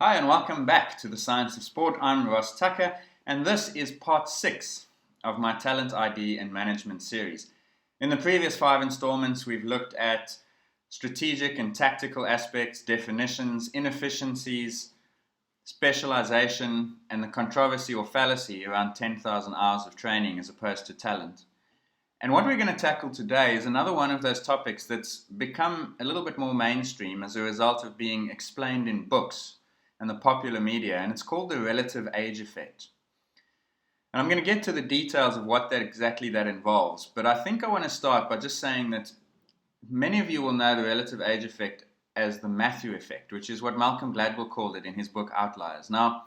Hi and welcome back to the Science of Sport. I'm Ross Tucker and this is part 6 of my Talent ID and Management series. In the previous 5 installments we've looked at strategic and tactical aspects, definitions, inefficiencies, specialization and the controversy or fallacy around 10,000 hours of training as opposed to talent. And what we're going to tackle today is another one of those topics that's become a little bit more mainstream as a result of being explained in books and the popular media, and it's called the relative age effect. And I'm going to get to the details of what exactly that involves, but I think I want to start by just saying that many of you will know the relative age effect as the Matthew effect, which is what Malcolm Gladwell called it in his book Outliers. Now,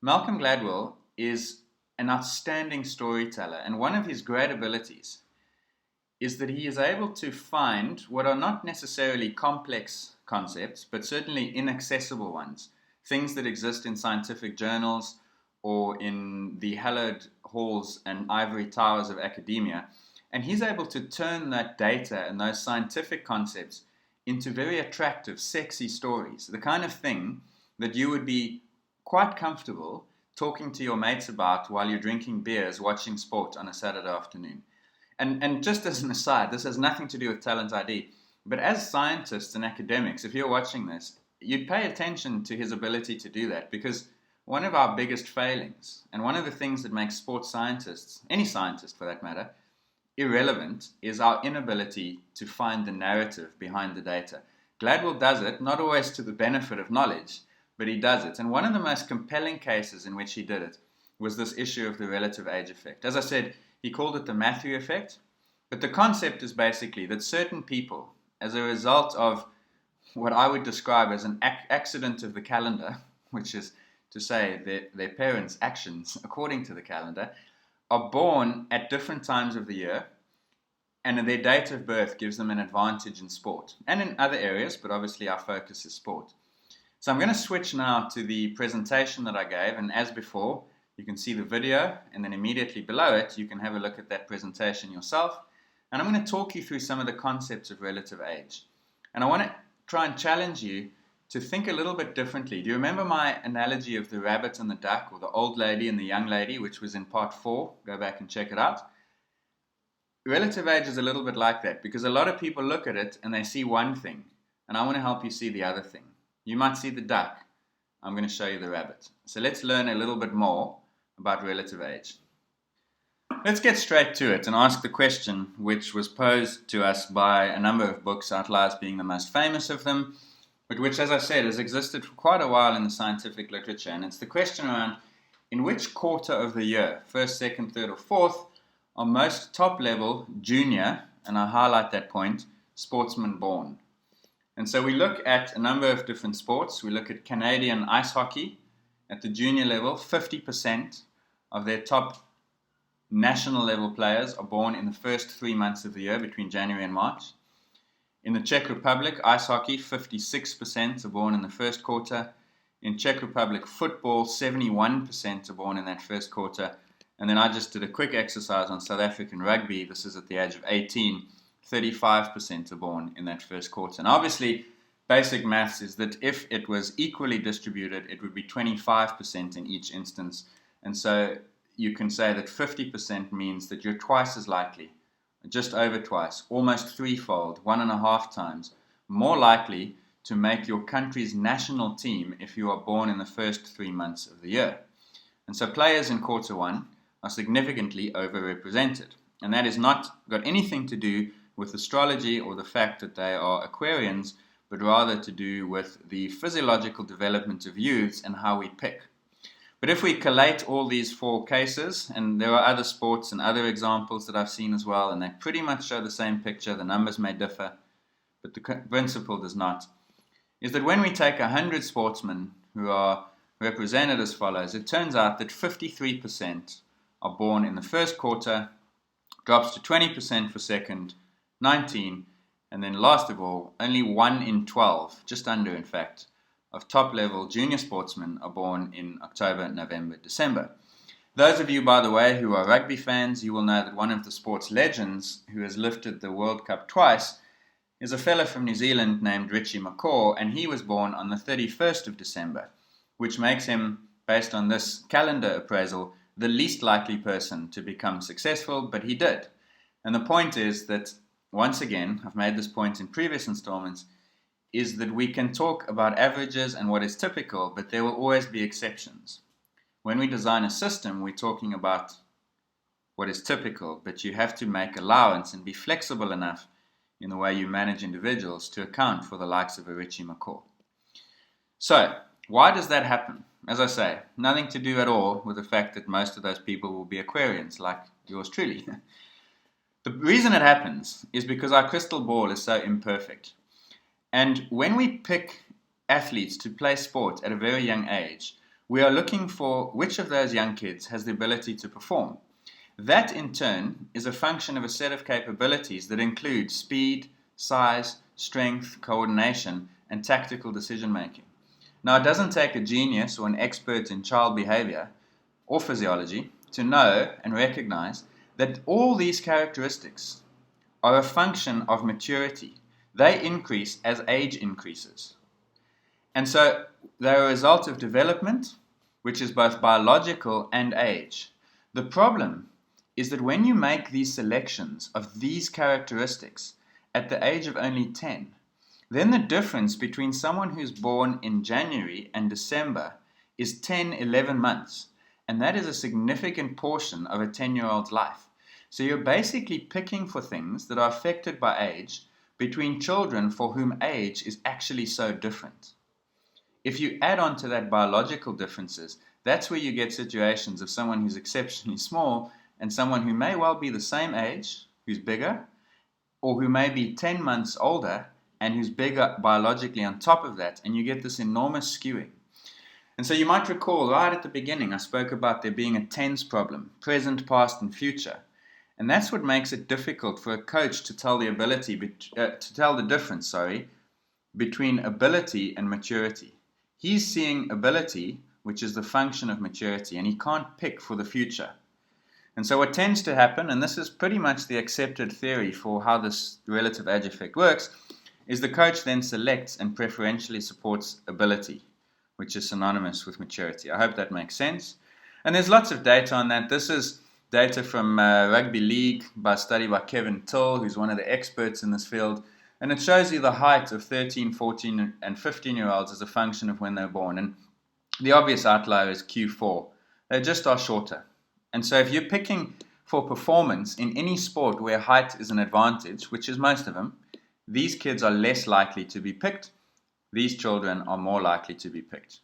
Malcolm Gladwell is an outstanding storyteller, and one of his great abilities is that he is able to find what are not necessarily complex concepts, but certainly inaccessible ones, things that exist in scientific journals or in the hallowed halls and ivory towers of academia, and he's able to turn that data and those scientific concepts into very attractive, sexy stories, the kind of thing that you would be quite comfortable talking to your mates about while you're drinking beers, watching sport on a Saturday afternoon. And just as an aside, this has nothing to do with Talent ID, but as scientists and academics, if you're watching this, you'd pay attention to his ability to do that, because one of our biggest failings, and one of the things that makes sports scientists, any scientist for that matter, irrelevant, is our inability to find the narrative behind the data. Gladwell does it, not always to the benefit of knowledge, but he does it. And one of the most compelling cases in which he did it was this issue of the relative age effect. As I said, he called it the Matthew effect, but the concept is basically that certain people, as a result of what I would describe as an accident of the calendar, which is to say their parents' actions according to the calendar, are born at different times of the year, and their date of birth gives them an advantage in sport and in other areas, but obviously our focus is sport. So I'm going to switch now to the presentation that I gave, and as before, you can see the video, and then immediately below it, you can have a look at that presentation yourself. And I'm going to talk you through some of the concepts of relative age. And I want to try and challenge you to think a little bit differently. Do you remember my analogy of the rabbit and the duck, or the old lady and the young lady, which was in part 4? Go back and check it out. Relative age is a little bit like that, because a lot of people look at it and they see one thing, and I want to help you see the other thing. You might see the duck. I'm going to show you the rabbit. So let's learn a little bit more about relative age. Let's get straight to it and ask the question which was posed to us by a number of books, Outliers being the most famous of them, but which, as I said, has existed for quite a while in the scientific literature. And it's the question around, in which quarter of the year, first, second, third, or fourth, are most top-level junior, and I highlight that point, sportsmen born? And so we look at a number of different sports. We look at Canadian ice hockey. At the junior level, 50% of their top national level players are born in the first 3 months of the year, between January and March. In the Czech Republic, ice hockey, 56% are born in the first quarter. In Czech Republic football, 71% are born in that first quarter. And then I just did a quick exercise on South African rugby. This is at the age of 18. 35% are born in that first quarter. And obviously, basic maths is that if it was equally distributed, it would be 25% in each instance. And so you can say that 50% means that you're twice as likely, just over twice, almost threefold, 1.5 times, more likely to make your country's national team if you are born in the first 3 months of the year. And so players in quarter 1 are significantly overrepresented. And that has not got anything to do with astrology or the fact that they are Aquarians, but rather to do with the physiological development of youths and how we pick. But if we collate all these 4 cases, and there are other sports and other examples that I've seen as well, and they pretty much show the same picture, the numbers may differ, but the principle does not, is that when we take 100 sportsmen who are represented as follows, it turns out that 53% are born in the first quarter, drops to 20% for second, 19, and then last of all, only 1 in 12, just under in fact, of top-level junior sportsmen are born in October, November, December. Those of you, by the way, who are rugby fans, you will know that one of the sports legends who has lifted the World Cup twice is a fellow from New Zealand named Richie McCaw, and he was born on the 31st of December. which makes him, based on this calendar appraisal, the least likely person to become successful, but he did. And the point is that, once again, I've made this point in previous installments, is that we can talk about averages and what is typical, but there will always be exceptions. When we design a system, we're talking about what is typical, but you have to make allowance and be flexible enough in the way you manage individuals to account for the likes of a Richie McCaw. So, why does that happen? As I say, nothing to do at all with the fact that most of those people will be Aquarians, like yours truly. The reason it happens is because our crystal ball is so imperfect. And when we pick athletes to play sport at a very young age, we are looking for which of those young kids has the ability to perform. That, in turn, is a function of a set of capabilities that include speed, size, strength, coordination, and tactical decision-making. Now, it doesn't take a genius or an expert in child behavior or physiology to know and recognize that all these characteristics are a function of maturity. They increase as age increases. And so they're a result of development, which is both biological and age. The problem is that when you make these selections of these characteristics at the age of only 10, then the difference between someone who's born in January and December is 10, 11 months. And that is a significant portion of a 10-year-old's life. So you're basically picking for things that are affected by age between children for whom age is actually so different. If you add on to that biological differences, that's where you get situations of someone who's exceptionally small and someone who may well be the same age, who's bigger, or who may be 10 months older and who's bigger biologically on top of that, and you get this enormous skewing. And so you might recall right at the beginning I spoke about there being a tense problem, present, past, and future. And that's what makes it difficult for a coach to tell the difference between ability and maturity. He's seeing ability, which is the function of maturity, and he can't pick for the future. And so what tends to happen, and this is pretty much the accepted theory for how this relative age effect works, is the coach then selects and preferentially supports ability, which is synonymous with maturity. I hope that makes sense. And there's lots of data on that. This is data from Rugby League by a study by Kevin Till, who's one of the experts in this field. And it shows you the height of 13, 14, and 15-year-olds as a function of when they're born. And the obvious outlier is Q4. They just are shorter. And so if you're picking for performance in any sport where height is an advantage, which is most of them, these kids are less likely to be picked. These children are more likely to be picked.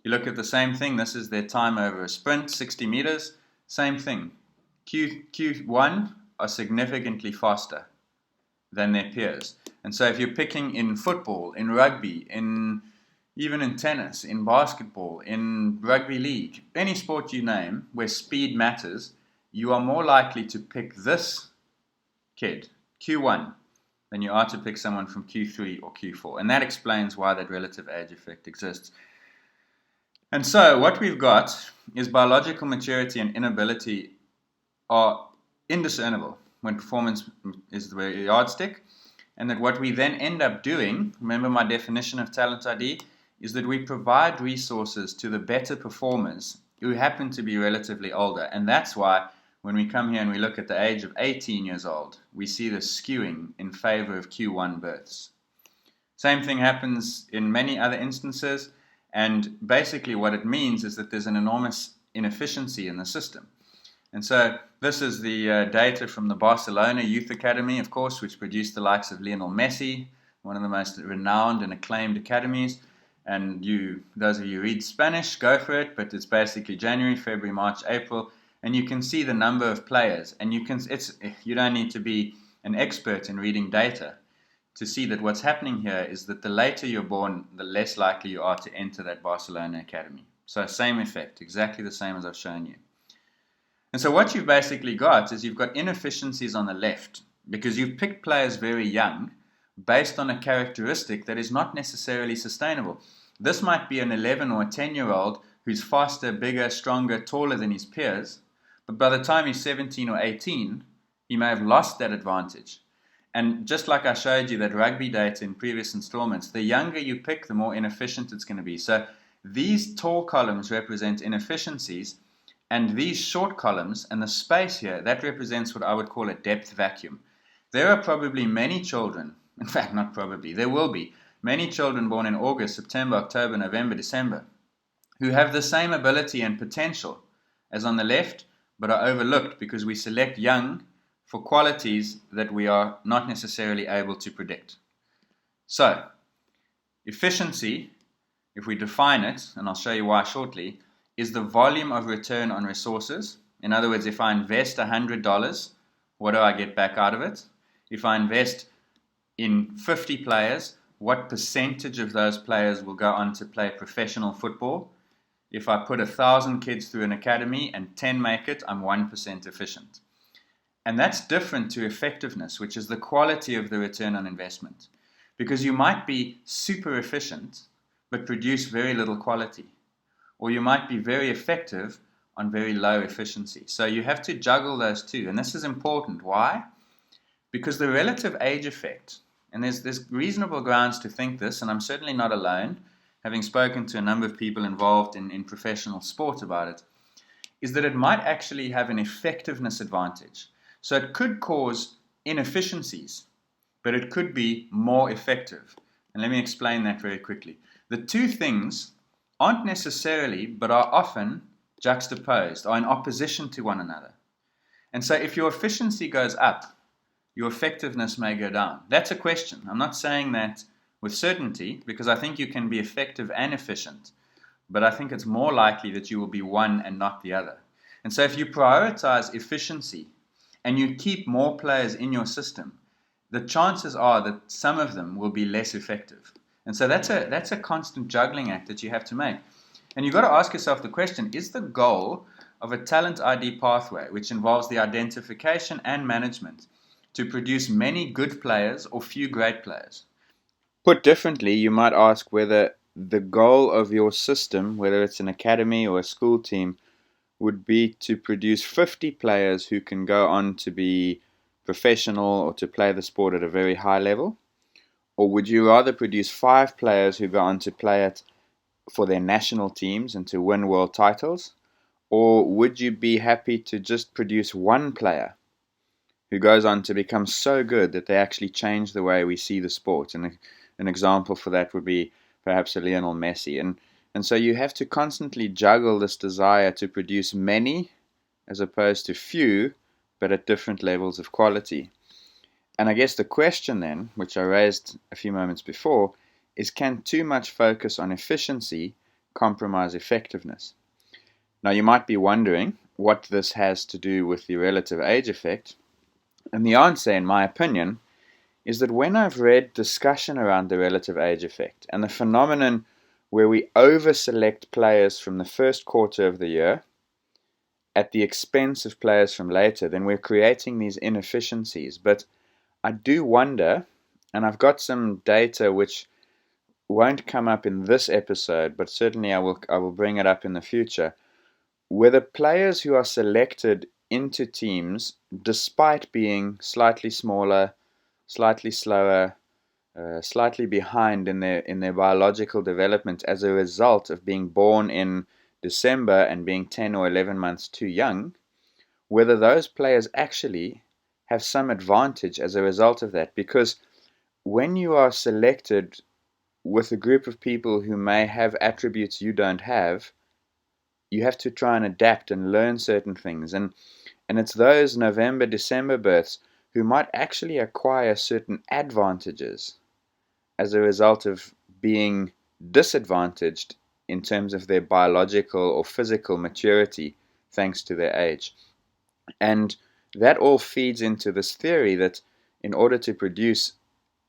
You look at the same thing. This is their time over a sprint, 60 meters. Same thing. Q1 are significantly faster than their peers. And so if you're picking in football, in rugby, even in tennis, in basketball, in rugby league, any sport you name where speed matters, you are more likely to pick this kid, Q1, than you are to pick someone from Q3 or Q4. And that explains why that relative age effect exists. And so what we've got is biological maturity and inability are indiscernible when performance is the yardstick, and that what we then end up doing, remember my definition of talent ID, is that we provide resources to the better performers who happen to be relatively older. And that's why when we come here and we look at the age of 18 years old, we see this skewing in favor of Q1 births. Same thing happens in many other instances, and basically what it means is that there's an enormous inefficiency in the system. And so this is the data from the Barcelona Youth Academy, of course, which produced the likes of Lionel Messi, one of the most renowned and acclaimed academies. And those of you who read Spanish, go for it, but it's basically January, February, March, April, and you can see the number of players. And you don't need to be an expert in reading data to see that what's happening here is that the later you're born, the less likely you are to enter that Barcelona Academy. So same effect, exactly the same as I've shown you. And so what you've basically got is you've got inefficiencies on the left because you've picked players very young based on a characteristic that is not necessarily sustainable. This might be an 11 or a 10-year-old who's faster, bigger, stronger, taller than his peers, but by the time he's 17 or 18, he may have lost that advantage. And just like I showed you that rugby data in previous installments, the younger you pick, the more inefficient it's going to be. So These tall columns represent inefficiencies, and these short columns and the space here, that represents what I would call a depth vacuum. There are probably many children, in fact, not probably, there will be many children born in August, September, October, November, December, who have the same ability and potential as on the left, but are overlooked because we select young for qualities that we are not necessarily able to predict. So, efficiency, if we define it, and I'll show you why shortly, is the volume of return on resources. In other words, if I invest $100, what do I get back out of it? If I invest in 50 players, what percentage of those players will go on to play professional football? If I put 1,000 kids through an academy and 10 make it, I'm 1% efficient. And that's different to effectiveness, which is the quality of the return on investment. Because you might be super efficient, but produce very little quality. Or you might be very effective on very low efficiency. So you have to juggle those two. And this is important. Why? Because the relative age effect, and there's reasonable grounds to think this, and I'm certainly not alone, having spoken to a number of people involved in professional sport about it, is that it might actually have an effectiveness advantage. So it could cause inefficiencies, but it could be more effective. And let me explain that very quickly. The two things aren't necessarily, but are often juxtaposed, are in opposition to one another. And so if your efficiency goes up, your effectiveness may go down. That's a question. I'm not saying that with certainty, because I think you can be effective and efficient, but I think it's more likely that you will be one and not the other. And so if you prioritize efficiency and you keep more players in your system, the chances are that some of them will be less effective. And so that's a constant juggling act that you have to make. And you've got to ask yourself the question, is the goal of a talent ID pathway, which involves the identification and management, to produce many good players or few great players? Put differently, you might ask whether the goal of your system, whether it's an academy or a school team, would be to produce 50 players who can go on to be professional or to play the sport at a very high level? Or would you rather produce 5 players who go on to play it for their national teams and to win world titles? Or would you be happy to just produce 1 player who goes on to become so good that they actually change the way we see the sport? And an example for that would be perhaps a Lionel Messi. And so you have to constantly juggle this desire to produce many as opposed to few, but at different levels of quality. And I guess the question then, which I raised a few moments before, is can too much focus on efficiency compromise effectiveness? Now you might be wondering what this has to do with the relative age effect. And the answer, in my opinion, is that when I've read discussion around the relative age effect and the phenomenon where we over-select players from the first quarter of the year at the expense of players from later, then we're creating these inefficiencies. But I do wonder, and I've got some data which won't come up in this episode, but certainly I will bring it up in the future, whether players who are selected into teams, despite being slightly smaller, slightly slower, slightly behind in their biological development as a result of being born in December and being 10 or 11 months too young, whether those players actually have some advantage as a result of that. Because when you are selected with a group of people who may have attributes you don't have, you have to try and adapt and learn certain things. And it's those November, December births who might actually acquire certain advantages as a result of being disadvantaged in terms of their biological or physical maturity thanks to their age. And that all feeds into this theory that in order to produce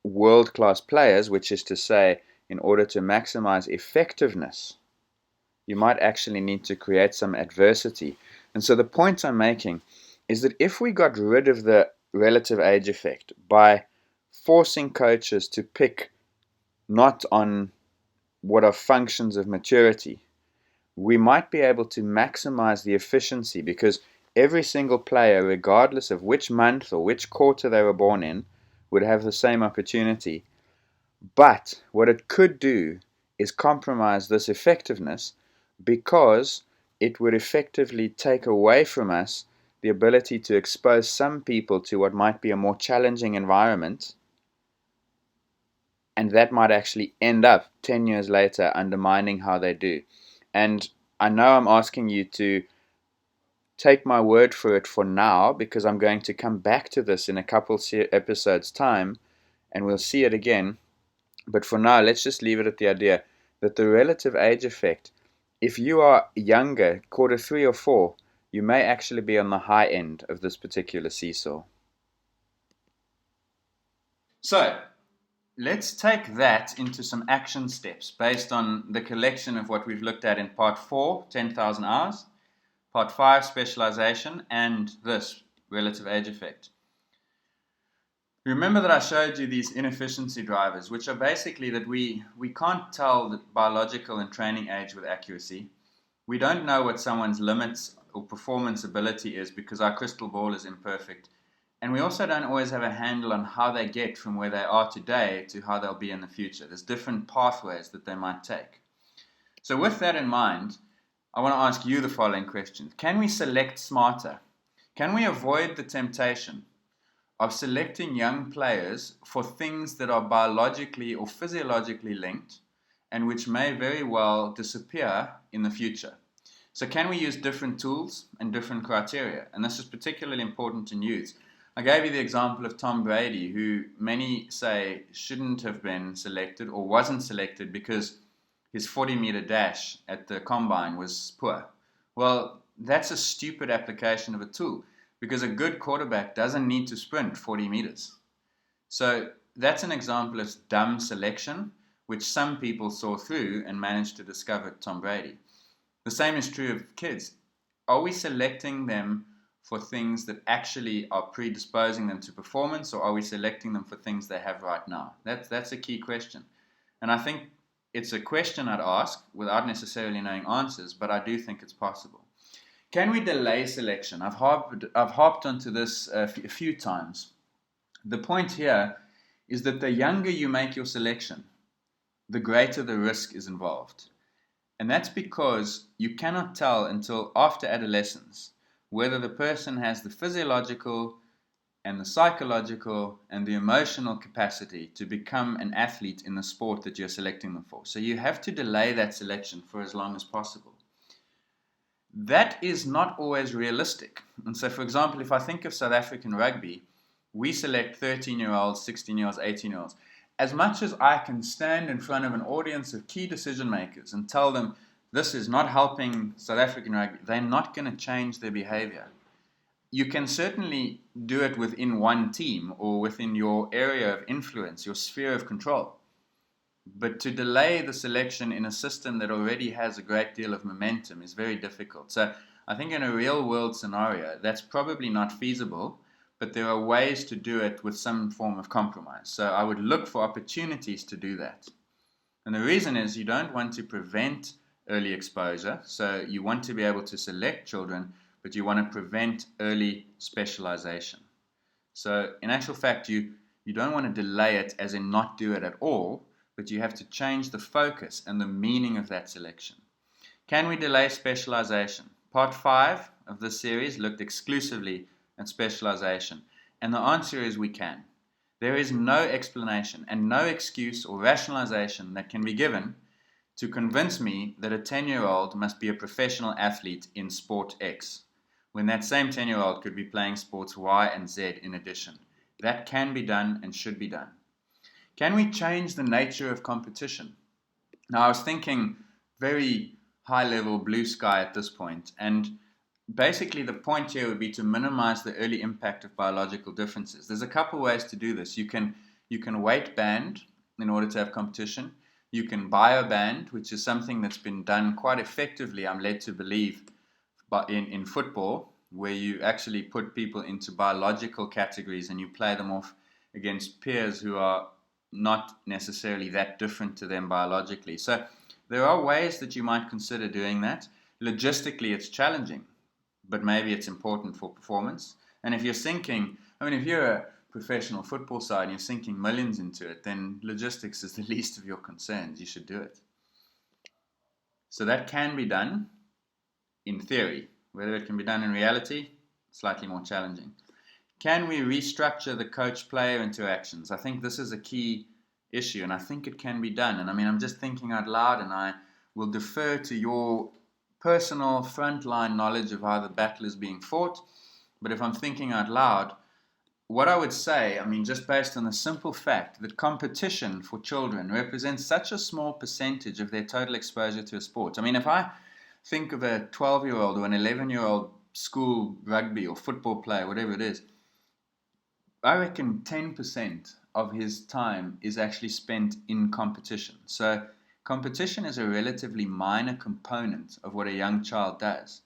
world-class players, which is to say, in order to maximize effectiveness, you might actually need to create some adversity. And so the point I'm making is that if we got rid of the relative age effect by forcing coaches to pick not on what are functions of maturity, we might be able to maximize the efficiency, because every single player, regardless of which month or which quarter they were born in, would have the same opportunity. But what it could do is compromise this effectiveness because it would effectively take away from us the ability to expose some people to what might be a more challenging environment, and that might actually end up 10 years later undermining how they do. And I know I'm asking you to take my word for it for now, because I'm going to come back to this in a couple episodes time and we'll see it again. But for now, let's just leave it at the idea that the relative age effect, if you are younger, quarter 3 or 4, you may actually be on the high end of this particular seesaw. So, let's take that into some action steps based on the collection of what we've looked at in part 4, 10,000 hours, part 5, specialization, and this, relative age effect. Remember that I showed you these inefficiency drivers, which are basically that we can't tell the biological and training age with accuracy. We don't know what someone's limits or performance ability is because our crystal ball is imperfect. And we also don't always have a handle on how they get from where they are today to how they'll be in the future. There's different pathways that they might take. So with that in mind, I want to ask you the following question. Can we select smarter? Can we avoid the temptation of selecting young players for things that are biologically or physiologically linked and which may very well disappear in the future? So can we use different tools and different criteria? And this is particularly important in youths. I gave you the example of Tom Brady, who many say shouldn't have been selected or wasn't selected because his 40-meter dash at the combine was poor. Well, that's a stupid application of a tool because a good quarterback doesn't need to sprint 40 meters. So that's an example of dumb selection, which some people saw through and managed to discover Tom Brady. The same is true of kids. Are we selecting them for things that actually are predisposing them to performance, or are we selecting them for things they have right now? That's a key question. And I think it's a question I'd ask without necessarily knowing answers, but I do think it's possible. Can we delay selection? I've harped onto this a few times. The point here is that the younger you make your selection, the greater the risk is involved. And that's because you cannot tell until after adolescence whether the person has the physiological and the psychological and the emotional capacity to become an athlete in the sport that you're selecting them for. So you have to delay that selection for as long as possible. That is not always realistic. And so, for example, if I think of South African rugby, we select 13-year-olds, 16-year-olds, 18-year-olds. As much as I can stand in front of an audience of key decision makers and tell them this is not helping South African rugby, they're not going to change their behavior. You can certainly do it within one team or within your area of influence, your sphere of control. But to delay the selection in a system that already has a great deal of momentum is very difficult. So I think in a real world scenario, that's probably not feasible, but there are ways to do it with some form of compromise. So I would look for opportunities to do that. And the reason is you don't want to prevent early exposure. So you want to be able to select children, but you want to prevent early specialization. So in actual fact, you don't want to delay it as in not do it at all, but you have to change the focus and the meaning of that selection. Can we delay specialization? Part 5 of this series looked exclusively at specialization, and the answer is we can. There is no explanation and no excuse or rationalization that can be given to convince me that a 10-year-old must be a professional athlete in sport X, when that same 10-year-old could be playing sports Y and Z in addition. That can be done and should be done. Can we change the nature of competition? Now, I was thinking very high-level blue sky at this point, and basically the point here would be to minimize the early impact of biological differences. There's a couple ways to do this. You can weight band in order to have competition. You can bioband, which is something that's been done quite effectively, I'm led to believe, in football, where you actually put people into biological categories and you play them off against peers who are not necessarily that different to them biologically. So there are ways that you might consider doing that. Logistically, it's challenging, but maybe it's important for performance. And if you're if you're a professional football side and you're sinking millions into it, then logistics is the least of your concerns. You should do it. So that can be done in theory. Whether it can be done in reality, slightly more challenging. Can we restructure the coach-player interactions? I think this is a key issue, and I think it can be done. And I mean, I'm just thinking out loud, and I will defer to your personal frontline knowledge of how the battle is being fought. But if I'm thinking out loud, what I would say, I mean, just based on the simple fact that competition for children represents such a small percentage of their total exposure to a sport. I mean, if I think of a 12-year-old or an 11-year-old school rugby or football player, whatever it is, I reckon 10% of his time is actually spent in competition. So competition is a relatively minor component of what a young child does.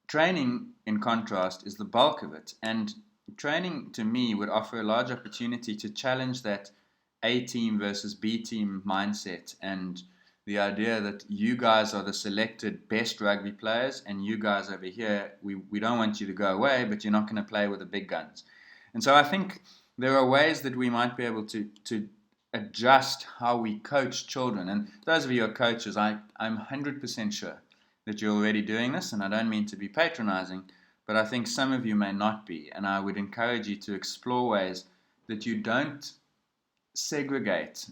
Training, in contrast, is the bulk of it. And training, to me, would offer a large opportunity to challenge that A team versus B team mindset, and the idea that you guys are the selected best rugby players, and you guys over here, we don't want you to go away, but you're not going to play with the big guns. And so I think there are ways that we might be able to adjust how we coach children. And those of you who are coaches, I'm 100% sure that you're already doing this, and I don't mean to be patronizing, but I think some of you may not be, and I would encourage you to explore ways that you don't segregate.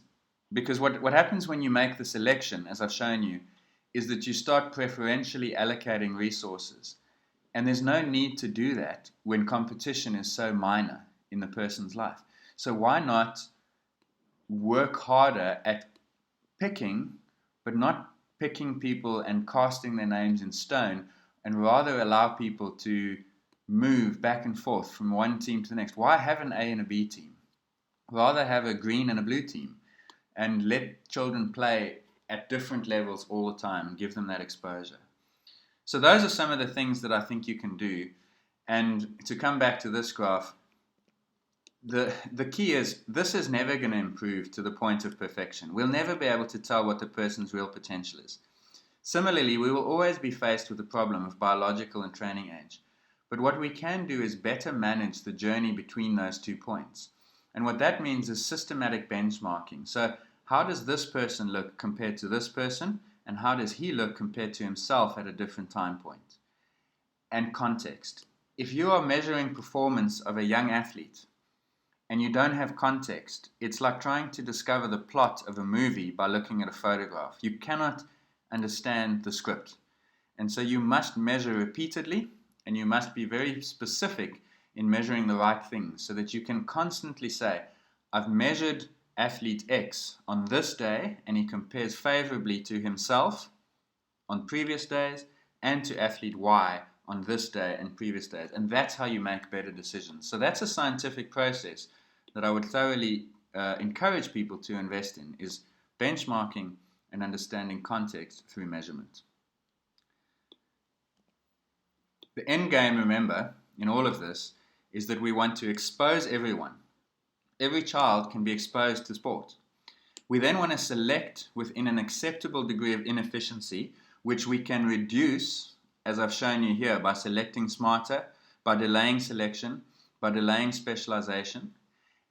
Because what happens when you make the selection, as I've shown you, is that you start preferentially allocating resources. And there's no need to do that when competition is so minor in the person's life. So why not work harder at picking, but not picking people and casting their names in stone, and rather allow people to move back and forth from one team to the next? Why have an A and a B team? Rather have a green and a blue team, and let children play at different levels all the time and give them that exposure. So those are some of the things that I think you can do. And to come back to this graph, the key is this is never going to improve to the point of perfection. We'll never be able to tell what the person's real potential is. Similarly, we will always be faced with the problem of biological and training age. But what we can do is better manage the journey between those 2 points. And what that means is systematic benchmarking. So how does this person look compared to this person? And how does he look compared to himself at a different time point? And context. If you are measuring performance of a young athlete and you don't have context, it's like trying to discover the plot of a movie by looking at a photograph. You cannot understand the script. And so you must measure repeatedly, and you must be very specific in measuring the right things so that you can constantly say, I've measured athlete X on this day, and he compares favorably to himself on previous days and to athlete Y on this day and previous days. And that's how you make better decisions. So that's a scientific process that I would thoroughly encourage people to invest in, is benchmarking and understanding context through measurement. The end game, remember, in all of this is that we want to expose everyone. Every child can be exposed to sport. We then want to select within an acceptable degree of inefficiency, which we can reduce, as I've shown you here, by selecting smarter, by delaying selection, by delaying specialization.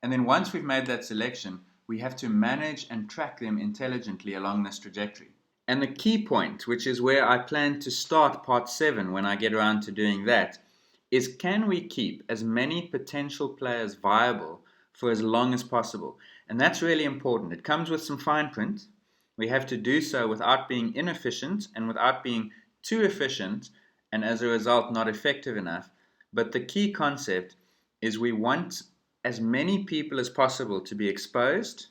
And then once we've made that selection, we have to manage and track them intelligently along this trajectory. And the key point, which is where I plan to start part 7 when I get around to doing that, is can we keep as many potential players viable for as long as possible? And that's really important. It comes with some fine print. We have to do so without being inefficient and without being too efficient, and as a result not effective enough. But the key concept is we want as many people as possible to be exposed.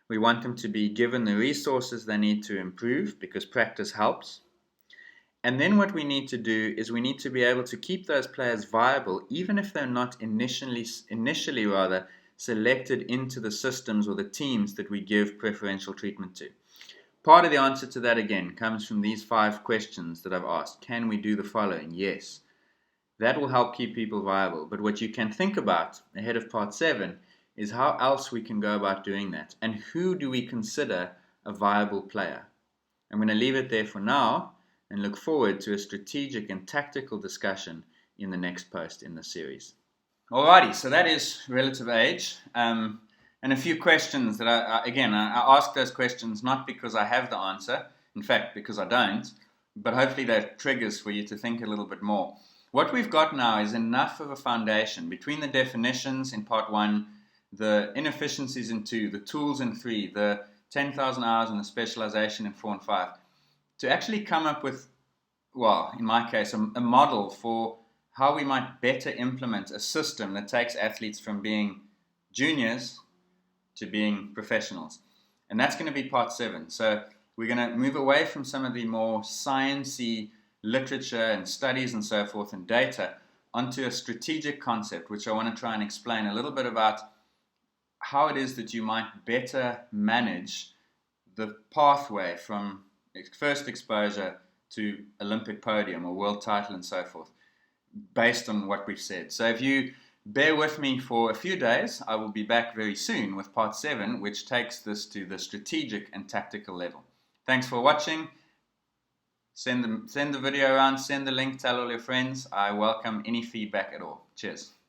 We want them to be given the resources they need to improve, because practice helps. And then what we need to do is we need to be able to keep those players viable, even if they're not initially selected into the systems or the teams that we give preferential treatment to. Part of the answer to that, again, comes from these 5 questions that I've asked. Can we do the following? Yes. That will help keep people viable. But what you can think about ahead of part 7 is how else we can go about doing that, and who do we consider a viable player. I'm going to leave it there for now and look forward to a strategic and tactical discussion in the next post in the series. Alrighty, so that is relative age, and a few questions that I ask those questions not because I have the answer, in fact, because I don't, but hopefully they're triggers for you to think a little bit more. What we've got now is enough of a foundation between the definitions in part 1, the inefficiencies in 2, the tools in 3, the 10,000 hours and the specialization in 4 and 5, to actually come up with, well, in my case, a model for how we might better implement a system that takes athletes from being juniors to being professionals. And that's going to be part 7. So we're going to move away from some of the more sciencey literature and studies and so forth and data onto a strategic concept, which I want to try and explain a little bit about how it is that you might better manage the pathway from first exposure to Olympic podium or world title and so forth, based on what we've said. So if you bear with me for a few days, I will be back very soon with part 7, which takes this to the strategic and tactical level. Thanks for watching. Send the video around, send the link, tell all your friends. I welcome any feedback at all. Cheers.